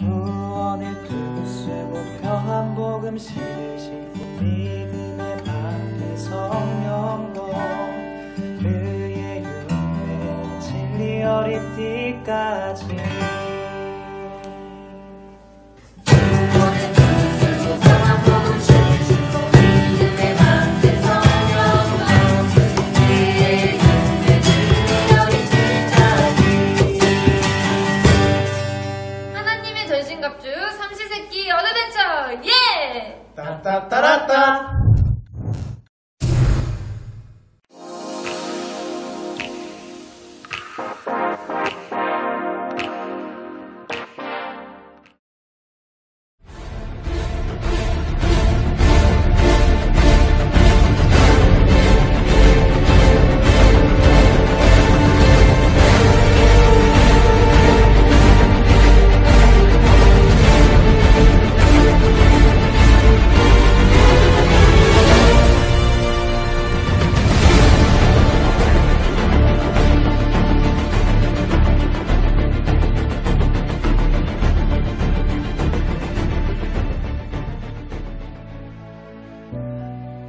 구원의 뜻을 쓰고 표한 복음 실으시고 믿음의 방패 성령도 그의 흉내 진리 어리띠까지 전신갑주 삼시세끼 어드벤처 예! 따따따라따.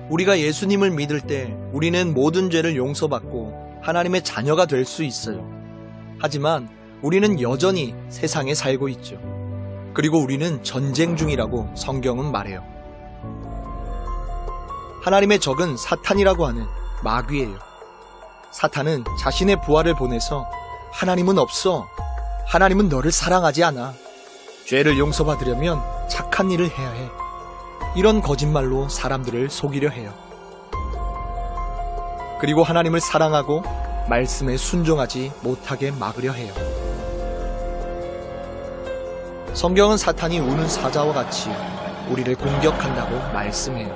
우리가 예수님을 믿을 때 우리는 모든 죄를 용서받고 하나님의 자녀가 될 수 있어요. 하지만 우리는 여전히 세상에 살고 있죠. 그리고 우리는 전쟁 중이라고 성경은 말해요. 하나님의 적은 사탄이라고 하는 마귀예요. 사탄은 자신의 부하를 보내서 하나님은 없어. 하나님은 너를 사랑하지 않아. 죄를 용서받으려면 착한 일을 해야 해. 이런 거짓말로 사람들을 속이려 해요. 그리고 하나님을 사랑하고 말씀에 순종하지 못하게 막으려 해요. 성경은 사탄이 우는 사자와 같이 우리를 공격한다고 말씀해요.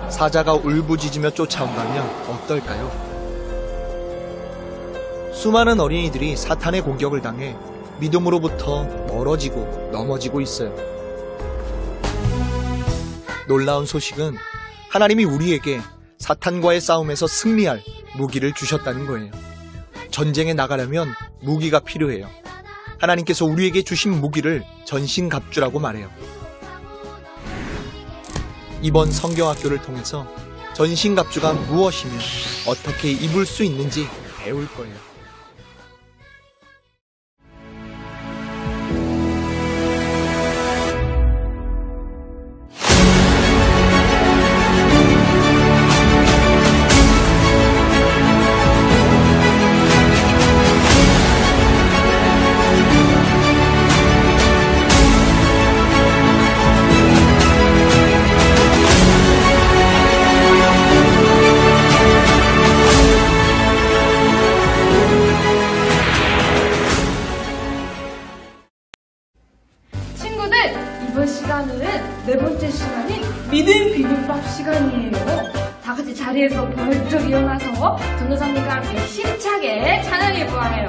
사자가 울부짖으며 쫓아온다면 어떨까요? 수많은 어린이들이 사탄의 공격을 당해 믿음으로부터 멀어지고 넘어지고 있어요. 놀라운 소식은 하나님이 우리에게 사탄과의 싸움에서 승리할 무기를 주셨다는 거예요. 전쟁에 나가려면 무기가 필요해요. 하나님께서 우리에게 주신 무기를 전신갑주라고 말해요. 이번 성경학교를 통해서 전신갑주가 무엇이며 어떻게 입을 수 있는지 배울 거예요. 이번 시간은 네 번째 시간인 믿음 비빔밥 시간이에요. 다 같이 자리에서 벌쩍 일어나서 전도사님과 함께 힘차게 찬양해 보아요.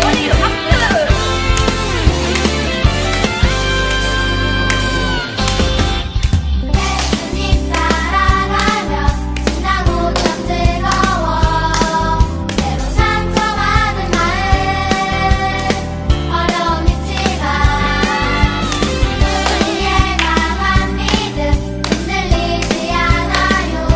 머리로 박수! 흔들리지 않아요.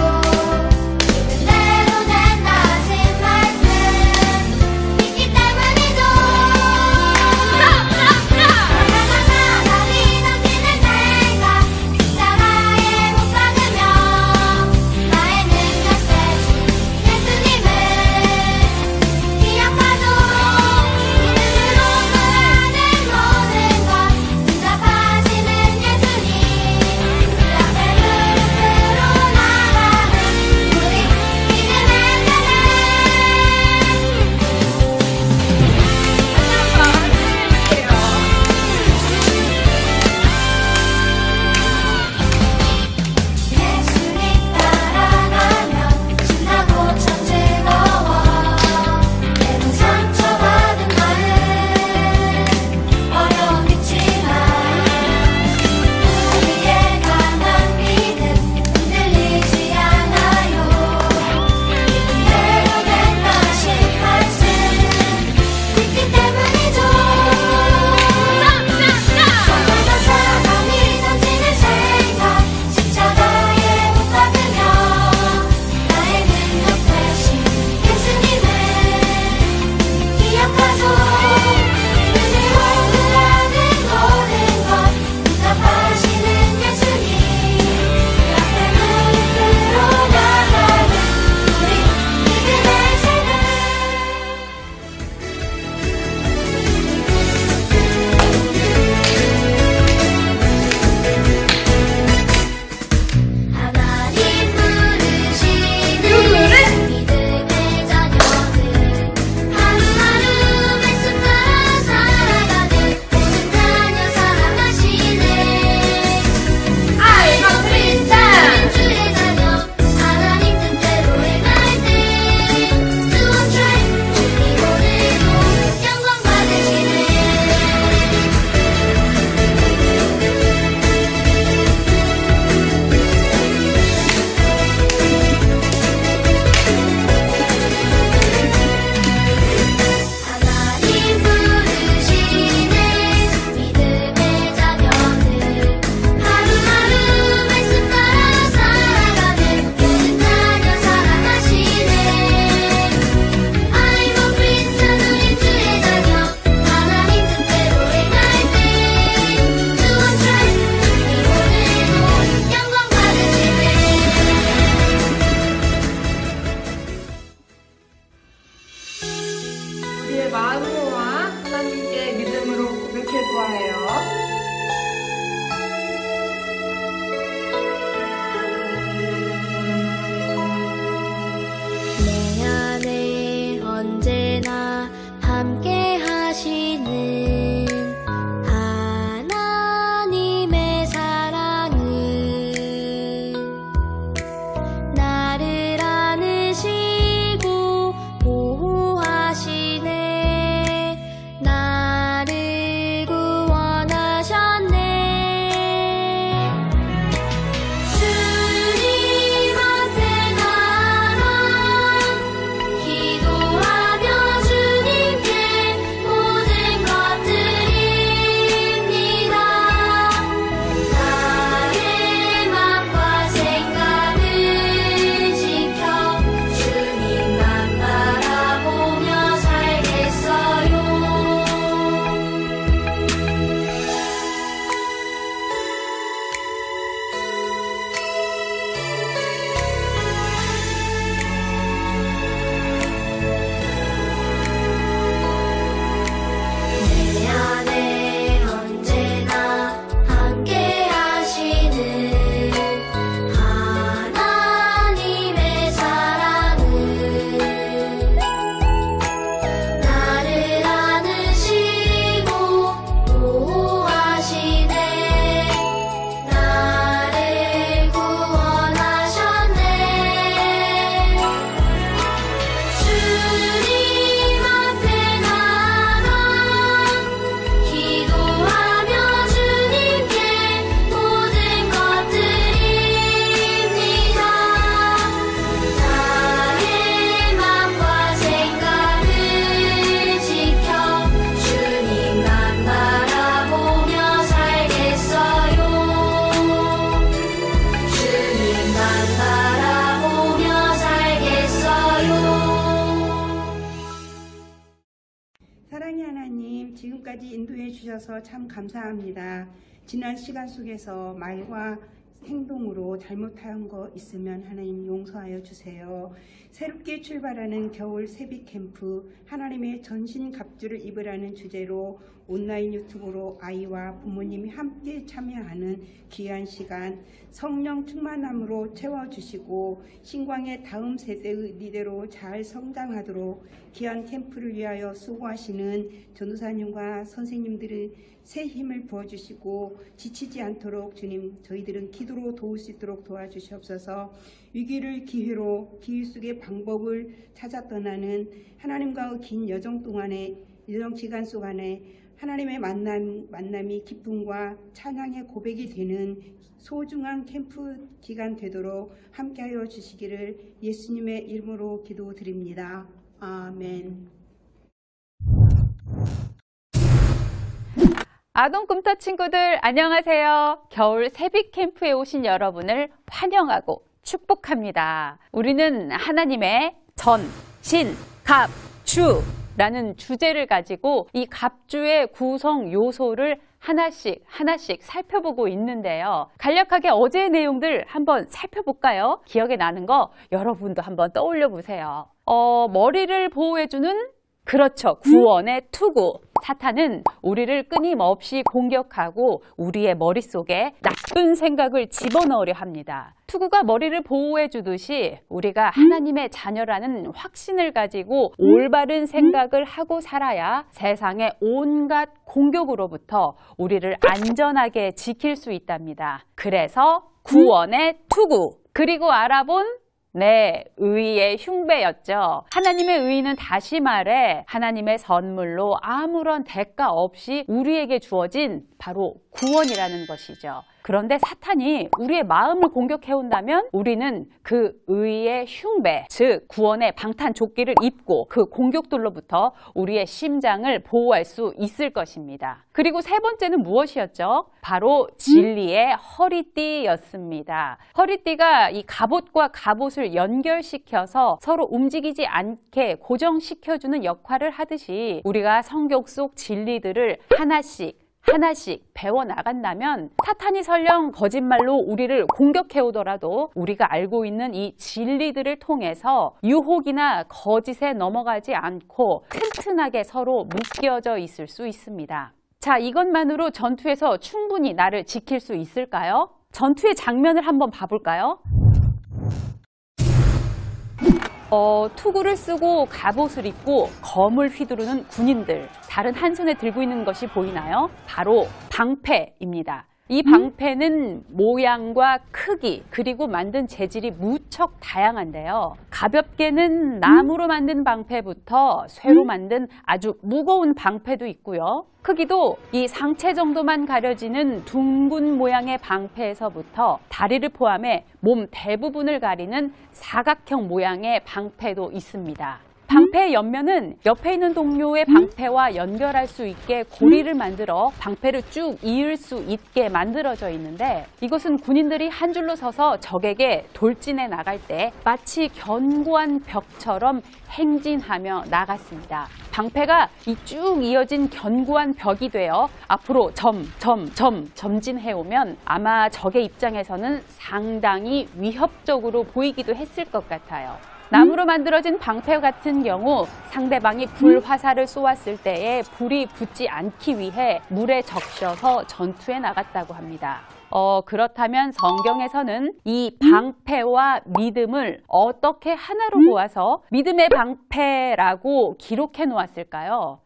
우리의 마음으로와 하나님께 믿음으로 고백해 보아요. 내 안에 언제나 함께 하시는 하나님의 사랑은 나를 안으시고 보호하시네. 나를 구원하셨네. 주님 앞에 나가 기도하며 주님께 모든 것 드립니다. 나의 맘과 생각을 지켜 주님만 바라보며 살겠어요. 내 안에 언제나 함께 하시는 하나님의 사랑은 나를 안으시고 보호하시네. 나를 구원하셨네. 주님 앞에 나가 기도하며 주님께 모든 것 드립니다. 나의 맘과 생각을 지켜 주님만 바라보며 살겠어요. 주님만 바라보며 살겠어요. 사랑의 하나님, 지금까지 인도해 주셔서 참 감사합니다. 지난 시간 속에서 말과 행동으로 잘못한 거 있으면 하나님 용서하여 주세요. 새롭게 출발하는 겨울 세비 캠프 하나님의 전신 갑주를 입으라는 주제로 온라인 유튜브로 아이와 부모님이 함께 참여하는 귀한 시간, 성령 충만함으로 채워주시고 신광의 다음 세대의 리더로 잘 성장하도록 귀한 캠프를 위하여 수고하시는 전도사님과 선생님들의 새 힘을 부어주시고 지치지 않도록 주님, 저희들은 기도로 도울 수 있도록 도와주시옵소서. 위기를 기회로 기회 속의 방법을 찾아 떠나는 하나님과의 긴 여정 동안에, 여정 기간 속 안에 하나님의 만남이 기쁨과 찬양의 고백이 되는 소중한 캠프 기간 되도록 함께하여 주시기를 예수님의 이름으로 기도드립니다. 아멘. 아동 꿈터 친구들 안녕하세요. 겨울 세비 캠프에 오신 여러분을 환영하고 축복합니다. 우리는 하나님의 전, 신, 갑, 주라는 주제를 가지고 이 갑주의 구성 요소를 하나씩 살펴보고 있는데요. 간략하게 어제의 내용들 한번 살펴볼까요? 기억에 나는 거 여러분도 한번 떠올려 보세요. 머리를 보호해주는, 그렇죠, 구원의 투구. 사탄은 우리를 끊임없이 공격하고 우리의 머릿속에 나쁜 생각을 집어넣으려 합니다. 투구가 머리를 보호해 주듯이 우리가 하나님의 자녀라는 확신을 가지고 올바른 생각을 하고 살아야 세상의 온갖 공격으로부터 우리를 안전하게 지킬 수 있답니다. 그래서 구원의 투구. 그리고 알아본 의의 흉배였죠. 하나님의 의는 다시 말해 하나님의 선물로 아무런 대가 없이 우리에게 주어진 바로 구원이라는 것이죠. 그런데 사탄이 우리의 마음을 공격해온다면 우리는 그 의의 흉배, 즉 구원의 방탄조끼를 입고 그 공격들로부터 우리의 심장을 보호할 수 있을 것입니다. 그리고 세 번째는 무엇이었죠? 바로 진리의 허리띠였습니다. 허리띠가 이 갑옷과 갑옷을 연결시켜서 서로 움직이지 않게 고정시켜주는 역할을 하듯이 우리가 성경 속 진리들을 하나씩 하나씩 배워나간다면 사탄이 설령 거짓말로 우리를 공격해오더라도 우리가 알고 있는 이 진리들을 통해서 유혹이나 거짓에 넘어가지 않고 튼튼하게 서로 묶여져 있을 수 있습니다. 자, 이것만으로 전투에서 충분히 나를 지킬 수 있을까요? 전투의 장면을 한번 봐볼까요? 투구를 쓰고 갑옷을 입고 검을 휘두르는 군인들, 다른 한 손에 들고 있는 것이 보이나요? 바로 방패입니다. 이 방패는 모양과 크기 그리고 만든 재질이 무척 다양한데요. 가볍게는 나무로 만든 방패부터 쇠로 만든 아주 무거운 방패도 있고요. 크기도 이 상체 정도만 가려지는 둥근 모양의 방패에서부터 다리를 포함해 몸 대부분을 가리는 사각형 모양의 방패도 있습니다. 방패의 옆면은 옆에 있는 동료의 방패와 연결할 수 있게 고리를 만들어 방패를 쭉 이을 수 있게 만들어져 있는데, 이것은 군인들이 한 줄로 서서 적에게 돌진해 나갈 때 마치 견고한 벽처럼 행진하며 나갔습니다. 방패가 이 쭉 이어진 견고한 벽이 되어 앞으로 점진해 오면 아마 적의 입장에서는 상당히 위협적으로 보이기도 했을 것 같아요. 나무로 만들어진 방패 같은 경우 상대방이 불화살을 쏘았을 때에 불이 붙지 않기 위해 물에 적셔서 전투에 나갔다고 합니다. 그렇다면 성경에서는 이 방패와 믿음을 어떻게 하나로 모아서 믿음의 방패라고 기록해 놓았을까요?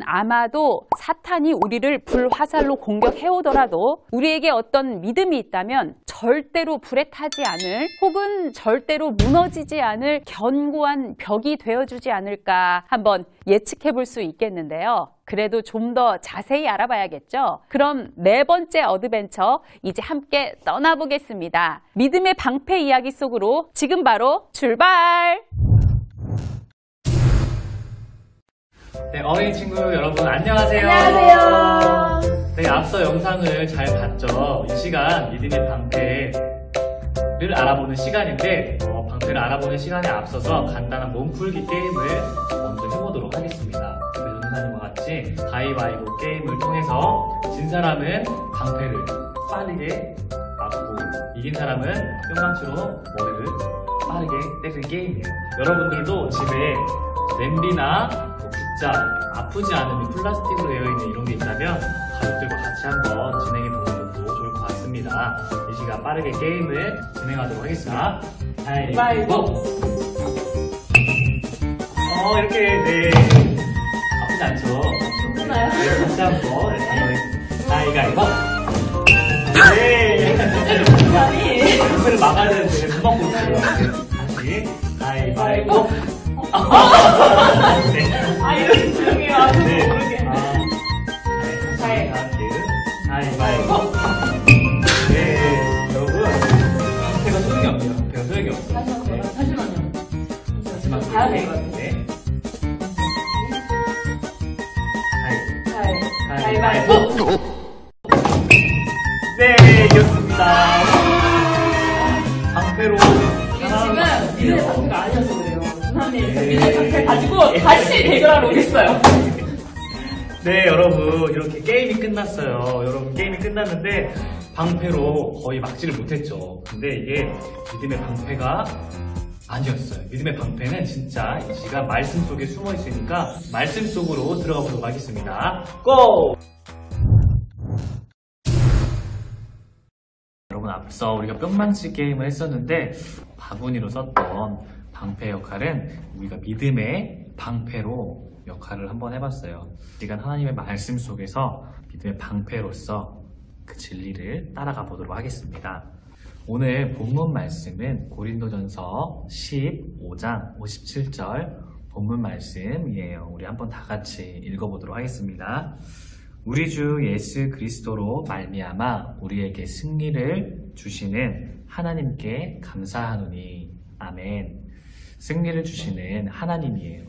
아마도 사탄이 우리를 불화살로 공격해오더라도 우리에게 어떤 믿음이 있다면 절대로 불에 타지 않을, 혹은 절대로 무너지지 않을 견고한 벽이 되어주지 않을까 한번 예측해 볼 수 있겠는데요. 그래도 좀 더 자세히 알아봐야겠죠? 그럼 네 번째 어드벤처 이제 함께 떠나보겠습니다. 믿음의 방패 이야기 속으로 지금 바로 출발! 네, 어린이 친구 여러분 안녕하세요. 안녕하세요. 네, 앞서 영상을 잘 봤죠? 이 시간 믿음의 방패를 알아보는 시간인데 방패를 알아보는 시간에 앞서서 간단한 몸풀기 게임을 먼저 해보도록 하겠습니다. 전도사님과 같이 가위바위보 게임을 통해서 진 사람은 방패를 빠르게 맞고 이긴 사람은 뿅망치로 머리를 빠르게 때리는 게임이에요. 여러분들도 집에 냄비나 빗자, 아프지 않은 플라스틱으로 되어 있는 이런 게 있다면 가족들과 같이 한번 진행해 보는 것도 좋을 것 같습니다. 이 시간 빠르게 게임을 진행하도록 하겠습니다. 가위바위보! 이렇게, 네. 아프지 않죠? 괜찮아요. 네, 다시 한번 가위바위보! 네! 눈을 막아야 되는데 금방 못 쳐요. 다시 가위바위보! 네. 이렇게 조용해요. 네. 모르게. 가위바위보! 네, 여러분. 방패가 소용이 없네요. 방패가 소용이 없어요. 잠시만요. 마지막 가야 될 것 같아요. 네. 가위바위보. 네, 이겼습니다. 방패로. 지금 믿음의 방패가 아니어서 그래요. 누나님 네. 믿음의 방패 가지고 다시 대결하러 오겠어요. 네, 여러분. 이렇게 게임이 끝났어요. 여러분, 게임이 끝났는데, 방패로 거의 막지를 못했죠. 근데 이게 믿음의 방패가 아니었어요. 믿음의 방패는 진짜 이 시간 말씀 속에 숨어 있으니까 말씀 속으로 들어가 보도록 하겠습니다. 고! 여러분, 앞서 우리가 뿅망치 게임을 했었는데 바구니로 썼던 방패 역할은 우리가 믿음의 방패로 역할을 한번 해봤어요. 이 시간 하나님의 말씀 속에서 믿음의 방패로서 그 진리를 따라가 보도록 하겠습니다. 오늘 본문 말씀은 고린도전서 15장 57절 본문 말씀이에요. 우리 한번 다 같이 읽어보도록 하겠습니다. 우리 주 예수 그리스도로 말미암아 우리에게 승리를 주시는 하나님께 감사하노니. 아멘. 승리를 주시는 하나님이에요.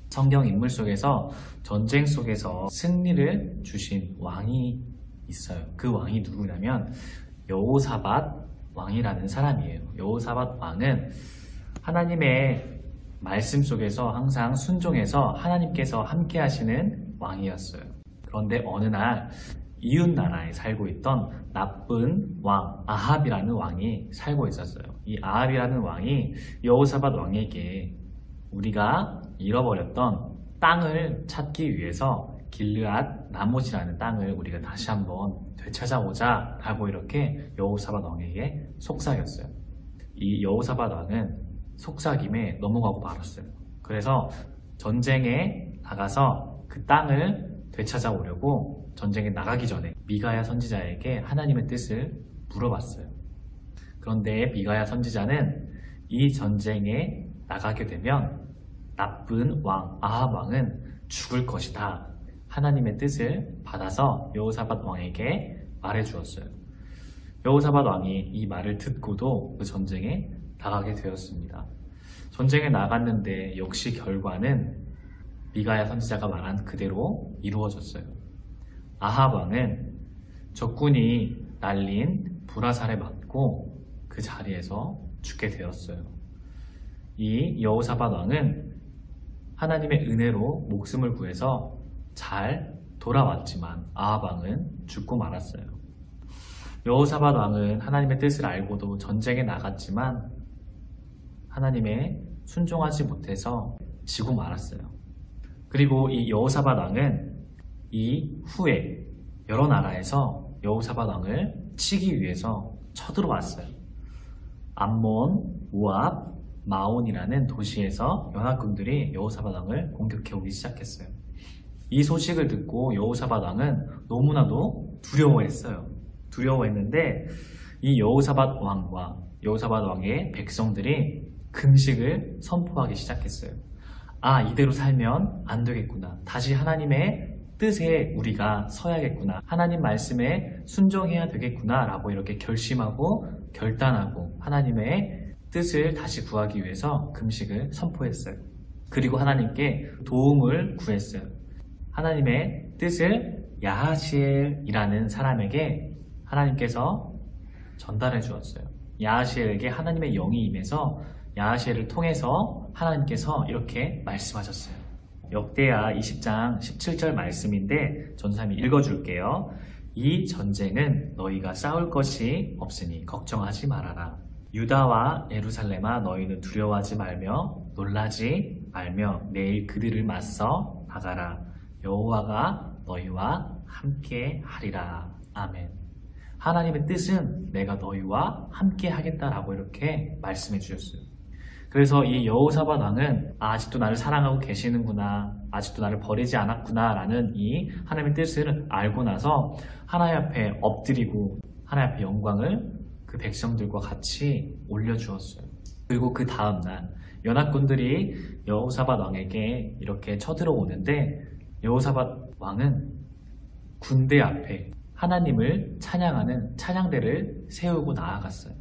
성경 인물 속에서 전쟁 속에서 승리를 주신 왕이 있어요. 그 왕이 누구냐면 여호사밧 왕이라는 사람이에요. 여호사밧 왕은 하나님의 말씀 속에서 항상 순종해서 하나님께서 함께 하시는 왕이었어요. 그런데 어느 날 이웃 나라에 살고 있던 나쁜 왕 아합이라는 왕이 살고 있었어요. 이 아합이라는 왕이 여호사밧 왕에게 우리가 잃어버렸던 땅을 찾기 위해서 길르앗 라못이라는 땅을 우리가 다시 한번 되찾아오자 라고 이렇게 여호사밧 왕에게 속삭였어요. 이 여호사밧 왕은 속삭임에 넘어가고 말았어요. 그래서 전쟁에 나가서 그 땅을 되찾아오려고 전쟁에 나가기 전에 미가야 선지자에게 하나님의 뜻을 물어봤어요. 그런데 미가야 선지자는 이 전쟁에 나가게 되면 나쁜 왕 아합 왕은 죽을 것이다. 하나님의 뜻을 받아서 여호사밧 왕에게 말해주었어요. 여호사밧 왕이 이 말을 듣고도 그 전쟁에 나가게 되었습니다. 전쟁에 나갔는데 역시 결과는 미가야 선지자가 말한 그대로 이루어졌어요. 아합 왕은 적군이 날린 불화살에 맞고 그 자리에서 죽게 되었어요. 이 여호사밧 왕은 하나님의 은혜로 목숨을 구해서 잘 돌아왔지만 아합 왕은 죽고 말았어요. 여호사밧 왕은 하나님의 뜻을 알고도 전쟁에 나갔지만 하나님의 순종하지 못해서 지고 말았어요. 그리고 이 여호사밧 왕은 이 후에 여러 나라에서 여호사밧 왕을 치기 위해서 쳐들어왔어요. 암몬, 모압, 마온이라는 도시에서 연합군들이 여호사밧 왕을 공격해 오기 시작했어요. 이 소식을 듣고 여호사밧 왕은 너무나도 두려워했어요. 두려워했는데 이 여호사밧 왕과 여호사밧 왕의 백성들이 금식을 선포하기 시작했어요. 아, 이대로 살면 안 되겠구나. 다시 하나님의 뜻에 우리가 서야겠구나. 하나님 말씀에 순종해야 되겠구나 라고 이렇게 결심하고 결단하고 하나님의 뜻을 다시 구하기 위해서 금식을 선포했어요. 그리고 하나님께 도움을 구했어요. 하나님의 뜻을 야하시엘이라는 사람에게 하나님께서 전달해 주었어요. 야하시엘에게 하나님의 영이 임해서 야하시엘을 통해서 하나님께서 이렇게 말씀하셨어요. 역대하 20장 17절 말씀인데 전사님이 읽어줄게요. 이 전쟁은 너희가 싸울 것이 없으니 걱정하지 말아라. 유다와 예루살렘아 너희는 두려워하지 말며 놀라지 말며 내일 그들을 맞서 나가라. 여호와가 너희와 함께 하리라. 아멘. 하나님의 뜻은 내가 너희와 함께 하겠다라고 이렇게 말씀해 주셨어요. 그래서 이 여호사밧 왕은 아직도 나를 사랑하고 계시는구나, 아직도 나를 버리지 않았구나 라는 이 하나님의 뜻을 알고 나서 하나님 앞에 엎드리고 하나님 앞에 영광을 그 백성들과 같이 올려주었어요. 그리고 그 다음날 연합군들이 여호사밧 왕에게 이렇게 쳐들어오는데 여호사밧 왕은 군대 앞에 하나님을 찬양하는 찬양대를 세우고 나아갔어요.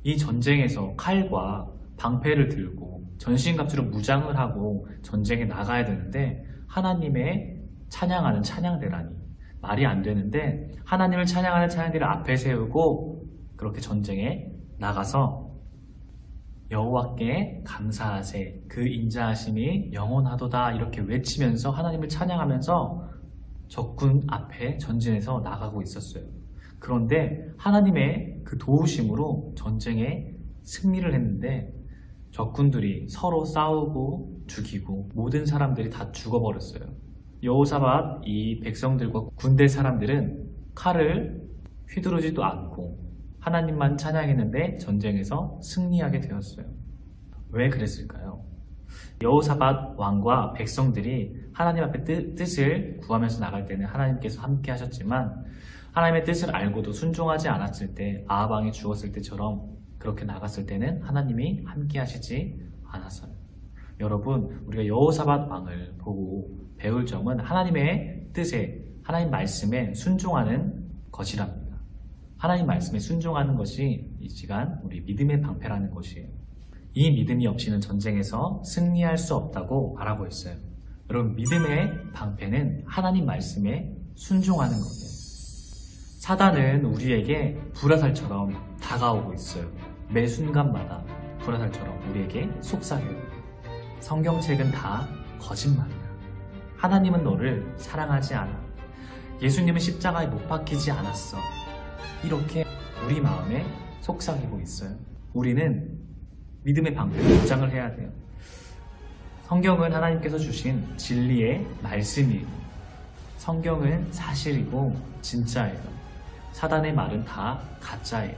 이 전쟁에서 칼과 방패를 들고 전신갑주로 무장을 하고 전쟁에 나가야 되는데 하나님의 찬양하는 찬양대라니 말이 안 되는데 하나님을 찬양하는 찬양대를 앞에 세우고 그렇게 전쟁에 나가서 여호와께 감사하세 그 인자하심이 영원하도다 이렇게 외치면서 하나님을 찬양하면서 적군 앞에 전진해서 나가고 있었어요. 그런데 하나님의 그 도우심으로 전쟁에 승리를 했는데 적군들이 서로 싸우고 죽이고 모든 사람들이 다 죽어버렸어요. 여호사밧 이 백성들과 군대 사람들은 칼을 휘두르지도 않고 하나님만 찬양했는데 전쟁에서 승리하게 되었어요. 왜 그랬을까요? 여호사밧 왕과 백성들이 하나님 앞에 뜻을 구하면서 나갈 때는 하나님께서 함께 하셨지만 하나님의 뜻을 알고도 순종하지 않았을 때 아합 왕이 죽었을 때처럼 그렇게 나갔을 때는 하나님이 함께 하시지 않았어요. 여러분, 우리가 여호사밧 왕을 보고 배울 점은 하나님의 뜻에, 하나님 말씀에 순종하는 것이랍니다. 하나님 말씀에 순종하는 것이 이 시간 우리 믿음의 방패라는 것이에요. 이 믿음이 없이는 전쟁에서 승리할 수 없다고 말하고 있어요. 여러분, 믿음의 방패는 하나님 말씀에 순종하는 거예요. 사단은 우리에게 불화살처럼 다가오고 있어요. 매 순간마다 불화살처럼 우리에게 속삭여요. 성경책은 다 거짓말이야. 하나님은 너를 사랑하지 않아. 예수님은 십자가에 못 박히지 않았어. 이렇게 우리 마음에 속삭이고 있어요. 우리는 믿음의 방패를 무장을 해야 돼요. 성경은 하나님께서 주신 진리의 말씀이에요. 성경은 사실이고 진짜예요. 사단의 말은 다 가짜예요.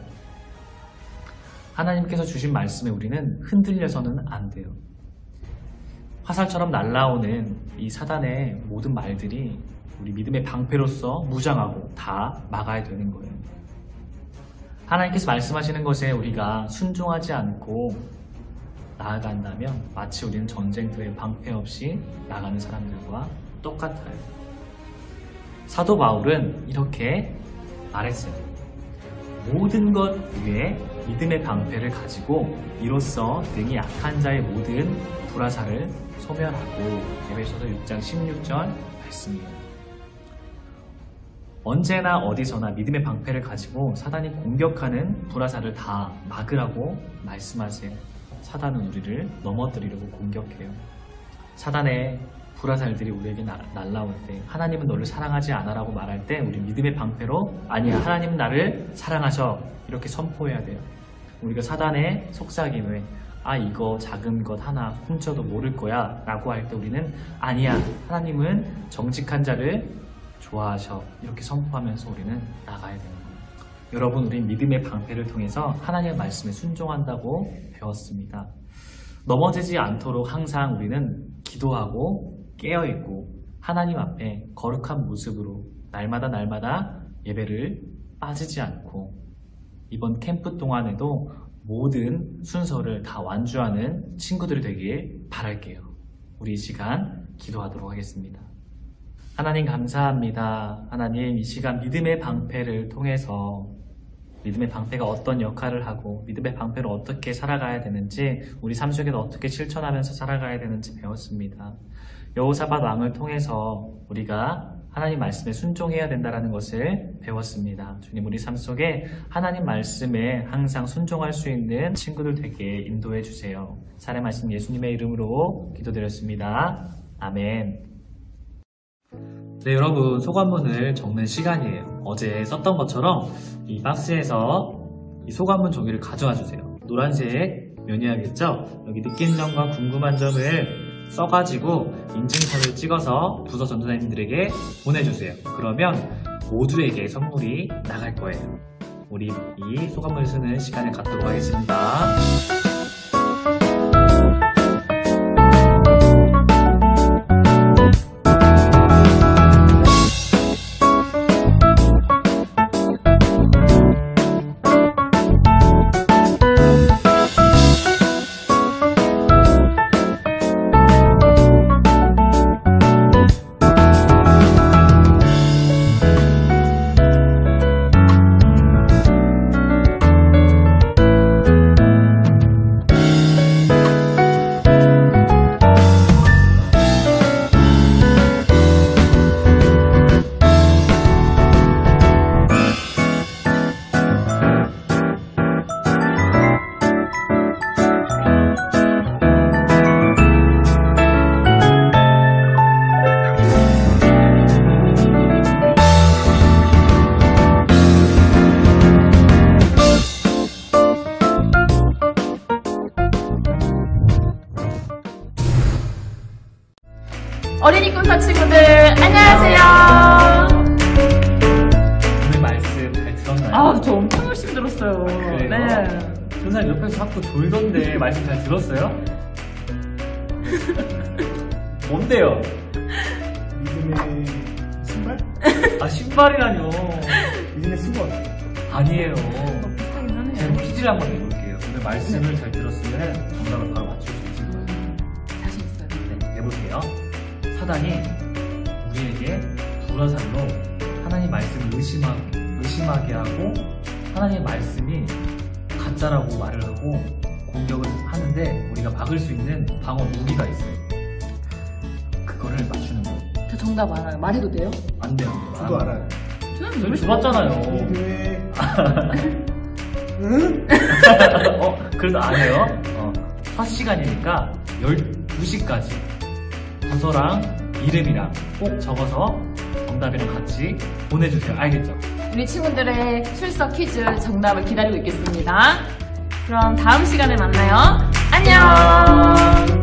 하나님께서 주신 말씀에 우리는 흔들려서는 안 돼요. 화살처럼 날아오는 이 사단의 모든 말들이 우리 믿음의 방패로서 무장하고 다 막아야 되는 거예요. 하나님께서 말씀하시는 것에 우리가 순종하지 않고 나아간다면 마치 우리는 전쟁터에 방패 없이 나가는 사람들과 똑같아요. 사도 바울은 이렇게 말했어요. 모든 것 위에 믿음의 방패를 가지고 이로써 등이 약한 자의 모든 불화살을 소멸하고. 에베소서 6장 16절 말씀이에요. 언제나 어디서나 믿음의 방패를 가지고 사단이 공격하는 불화살을 다 막으라고 말씀하세요. 사단은 우리를 넘어뜨리려고 공격해요. 사단의 불화살들이 우리에게 날라올 때 하나님은 너를 사랑하지 않아라고 말할 때 우리 믿음의 방패로 아니야, 하나님은 나를 사랑하셔, 이렇게 선포해야 돼요. 우리가 사단의 속삭임에 이거 작은 것 하나 훔쳐도 모를 거야 라고 할 때 우리는 아니야, 하나님은 정직한 자를 좋아하셔, 이렇게 선포하면서 우리는 나가야 되는 거예요. 여러분, 우리 믿음의 방패를 통해서 하나님의 말씀에 순종한다고 배웠습니다. 넘어지지 않도록 항상 우리는 기도하고 깨어있고 하나님 앞에 거룩한 모습으로 날마다 예배를 빠지지 않고 이번 캠프 동안에도 모든 순서를 다 완주하는 친구들이 되길 바랄게요. 우리 이 시간 기도하도록 하겠습니다. 하나님 감사합니다. 하나님, 이 시간 믿음의 방패를 통해서 믿음의 방패가 어떤 역할을 하고 믿음의 방패로 어떻게 살아가야 되는지, 우리 삶 속에서 어떻게 실천하면서 살아가야 되는지 배웠습니다. 여호사밧 왕을 통해서 우리가 하나님 말씀에 순종해야 된다는 것을 배웠습니다. 주님, 우리 삶 속에 하나님 말씀에 항상 순종할 수 있는 친구들 되게 인도해 주세요. 살아계신 예수님의 이름으로 기도드렸습니다. 아멘. 네, 여러분, 소감문을 적는 시간이에요. 어제 썼던 것처럼 이 박스에서 이 소감문 종이를 가져와 주세요. 노란색 면이야겠죠? 여기 느낀 점과 궁금한 점을 써가지고 인증샷을 찍어서 부서 전도사님들에게 보내주세요. 그러면 모두에게 선물이 나갈 거예요. 우리 이 소감문을 쓰는 시간을 갖도록 하겠습니다. 어린이 꿈사 친구들 안녕하세요. 오늘 말씀 잘 들었나요? 아, 저 엄청 열심히 들었어요. 그래요? 네. 전사 옆에서 자꾸 졸던데 말씀 잘 들었어요? 뭔데요? 믿음의 신발? 신발이라뇨. 믿음의 수건. 아니에요. 비슷하긴 하네요. 제가 퀴즈를 한번 내볼게요. 오늘 말씀을 잘 들었으면 정답을 바로 맞출 수 있을 거예요. 자신 있어요. 네, 내볼게요. 사단이 우리에게 불화살로 하나님 말씀을 의심하게 하고 하나님의 말씀이 가짜라고 말을 하고 공격을 하는데 우리가 막을 수 있는 방어 무기가 있어요. 그거를 맞추는 거예요. 저 정답 알아요. 말해도 돼요? 안 돼요. 저도 알아요. 저는 저희 줘봤잖아요. 믿음의 응? 그래도 안 해요. 첫 시간이니까 12시까지 부서랑 이름이랑 꼭 적어서 정답이랑 같이 보내주세요. 알겠죠? 우리 친구들의 출석 퀴즈 정답을 기다리고 있겠습니다. 그럼 다음 시간에 만나요. 안녕!